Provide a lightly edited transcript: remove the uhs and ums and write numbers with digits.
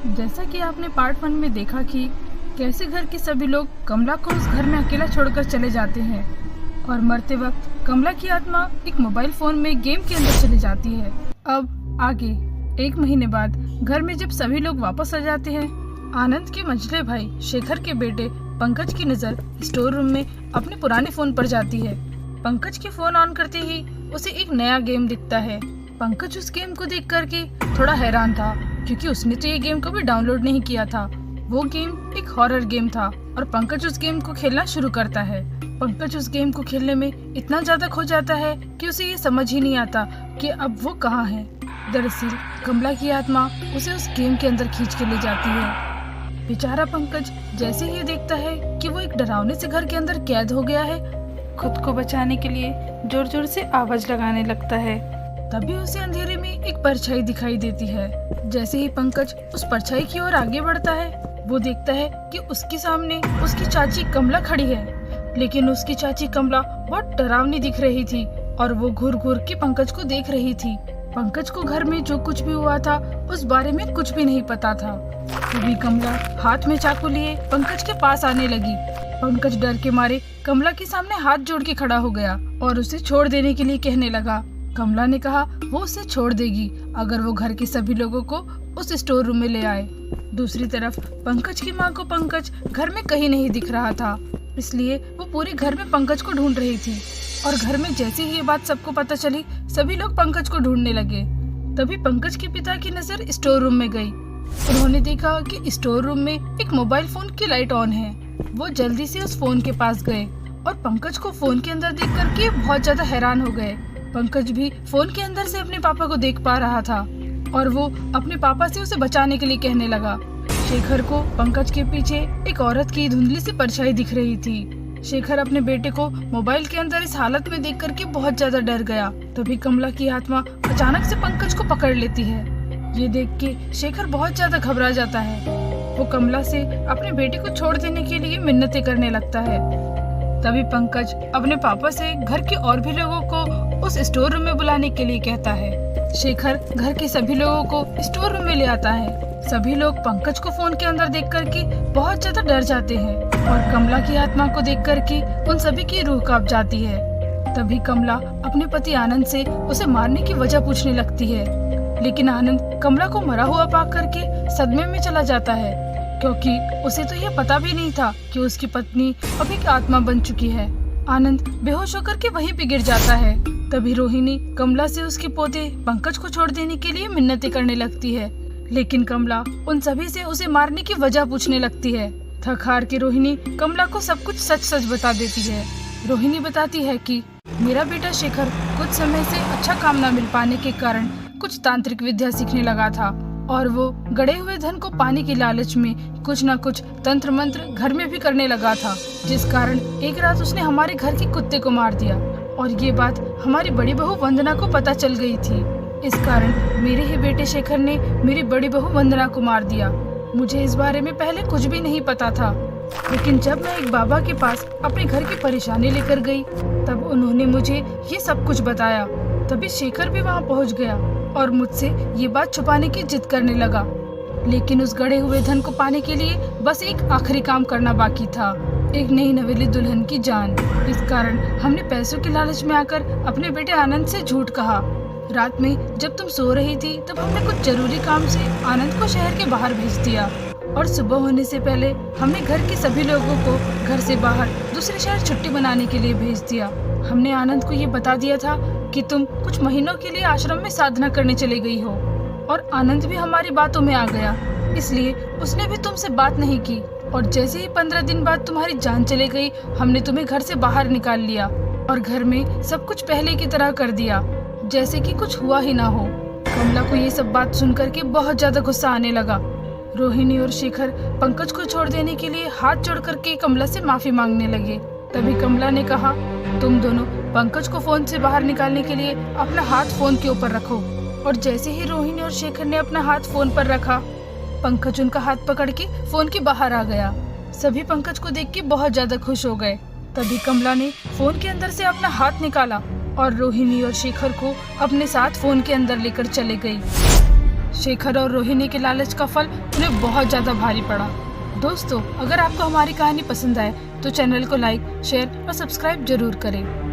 जैसा कि आपने पार्ट 1 में देखा कि कैसे घर के सभी लोग कमला को उस घर में अकेला छोड़कर चले जाते हैं और मरते वक्त कमला की आत्मा एक मोबाइल फोन में गेम के अंदर चली जाती है। अब आगे 1 महीने बाद घर में जब सभी लोग वापस आ जाते हैं, आनंद के मंझले भाई शेखर के बेटे पंकज की नज़र स्टोर रूम में अपने पुराने फोन पर जाती है। पंकज के फोन ऑन करते ही उसे एक नया गेम दिखता है। पंकज उस गेम को देख करके थोड़ा हैरान था क्योंकि उसने तो ये गेम कभी डाउनलोड नहीं किया था। वो गेम एक हॉरर गेम था और पंकज उस गेम को खेलना शुरू करता है। पंकज उस गेम को खेलने में इतना ज्यादा खो जाता है कि उसे ये समझ ही नहीं आता कि अब वो कहाँ है। दरअसल कमला की आत्मा उसे उस गेम के अंदर खींच के ले जाती है। बेचारा पंकज जैसे ही देखता है कि वो एक डरावने से घर के अंदर कैद हो गया है, खुद को बचाने के लिए जोर जोर से आवाज लगाने लगता है। तभी उसे अंधेरे में एक परछाई दिखाई देती है। जैसे ही पंकज उस परछाई की ओर आगे बढ़ता है, वो देखता है कि उसके सामने उसकी चाची कमला खड़ी है। लेकिन उसकी चाची कमला बहुत डरावनी दिख रही थी और वो घूर घूर के पंकज को देख रही थी। पंकज को घर में जो कुछ भी हुआ था उस बारे में कुछ भी नहीं पता था। तभी कमला हाथ में चाकू लिए पंकज के पास आने लगी। पंकज डर के मारे कमला के सामने हाथ जोड़ के खड़ा हो गया और उसे छोड़ देने के लिए कहने लगा। कमला ने कहा वो उसे छोड़ देगी अगर वो घर के सभी लोगों को उस स्टोर रूम में ले आए। दूसरी तरफ पंकज की माँ को पंकज घर में कहीं नहीं दिख रहा था, इसलिए वो पूरे घर में पंकज को ढूंढ रही थी। और घर में जैसे ही ये बात सबको पता चली, सभी लोग पंकज को ढूंढने लगे। तभी पंकज के पिता की नजर स्टोर रूम में गई। उन्होंने देखा कि स्टोर रूम में एक मोबाइल फोन की लाइट ऑन है। वो जल्दी से उस फोन के पास गए और पंकज को फोन के अंदर देख करके बहुत ज्यादा हैरान हो गए। पंकज भी फोन के अंदर से अपने पापा को देख पा रहा था और वो अपने पापा से उसे बचाने के लिए कहने लगा। शेखर को पंकज के पीछे एक औरत की धुंधली सी परछाई दिख रही थी। शेखर अपने बेटे को मोबाइल के अंदर इस हालत में देख करके बहुत ज्यादा डर गया। तभी कमला की आत्मा अचानक से पंकज को पकड़ लेती है। ये देख के शेखर बहुत ज्यादा घबरा जाता है। वो कमला से अपने बेटे को छोड़ देने के लिए मिन्नतें करने लगता है। तभी पंकज अपने पापा से घर के और भी लोगों को उस स्टोर रूम में बुलाने के लिए कहता है। शेखर घर के सभी लोगों को स्टोर रूम में ले आता है। सभी लोग पंकज को फोन के अंदर देख करके बहुत ज्यादा डर जाते हैं और कमला की आत्मा को देख करके उन सभी की रूह कांप जाती है। तभी कमला अपने पति आनंद से उसे मारने की वजह पूछने लगती है, लेकिन आनंद कमला को मरा हुआ पाक करके सदमे में चला जाता है क्योंकि उसे तो यह पता भी नहीं था कि उसकी पत्नी अब एक आत्मा बन चुकी है। आनंद बेहोश होकर के वहीं पे गिर जाता है। तभी रोहिणी कमला से उसके पोते पंकज को छोड़ देने के लिए मिन्नतें करने लगती है, लेकिन कमला उन सभी से उसे मारने की वजह पूछने लगती है। थक हार के रोहिणी कमला को सब कुछ सच सच बता देती है। रोहिणी बताती है कि मेरा बेटा शेखर कुछ समय से अच्छा काम न मिल पाने के कारण कुछ तांत्रिक विद्या सीखने लगा था और वो गड़े हुए धन को पाने के लालच में कुछ न कुछ तंत्र मंत्र घर में भी करने लगा था, जिस कारण एक रात उसने हमारे घर के कुत्ते को मार दिया और ये बात हमारी बड़ी बहू वंदना को पता चल गई थी। इस कारण मेरे ही बेटे शेखर ने मेरी बड़ी बहू वंदना को मार दिया। मुझे इस बारे में पहले कुछ भी नहीं पता था, लेकिन जब मैं एक बाबा के पास अपने घर की परेशानी लेकर गई तब उन्होंने मुझे ये सब कुछ बताया। तभी शेखर भी वहाँ पहुँच गया और मुझसे ये बात छुपाने की जिद करने लगा, लेकिन उस गड़े हुए धन को पाने के लिए बस एक आखिरी काम करना बाकी था, एक नई नवेली दुल्हन की जान। इस कारण हमने पैसों के लालच में आकर अपने बेटे आनंद से झूठ कहा। रात में जब तुम सो रही थी तब हमने कुछ जरूरी काम से आनंद को शहर के बाहर भेज दिया और सुबह होने से पहले हमने घर के सभी लोगों को घर से बाहर दूसरे शहर छुट्टी मनाने के लिए भेज दिया। हमने आनंद को ये बता दिया था कि तुम कुछ महीनों के लिए आश्रम में साधना करने चली गई हो और आनंद भी हमारी बातों में आ गया, इसलिए उसने भी तुमसे बात नहीं की और जैसे ही 15 दिन बाद तुम्हारी जान चले गई हमने तुम्हें घर से बाहर निकाल लिया और घर में सब कुछ पहले की तरह कर दिया, जैसे कि कुछ हुआ ही ना हो। कमला को ये सब बात सुन करके बहुत ज्यादा गुस्सा आने लगा। रोहिणी और शेखर पंकज को छोड़ देने के लिए हाथ जोड़ करके कमला से माफी मांगने लगे। तभी कमला ने कहा, तुम दोनों पंकज को फोन से बाहर निकालने के लिए अपना हाथ फोन के ऊपर रखो। और जैसे ही रोहिणी और शेखर ने अपना हाथ फोन पर रखा, पंकज उनका हाथ पकड़ के फोन के बाहर आ गया। सभी पंकज को देख के बहुत ज्यादा खुश हो गए। तभी कमला ने फोन के अंदर से अपना हाथ निकाला और रोहिणी और शेखर को अपने साथ फोन के अंदर लेकर चले गई। शेखर और रोहिणी के लालच का फल उन्हें बहुत ज्यादा भारी पड़ा। दोस्तों, अगर आपको हमारी कहानी पसंद आए तो चैनल को लाइक, शेयर और सब्सक्राइब जरूर करें।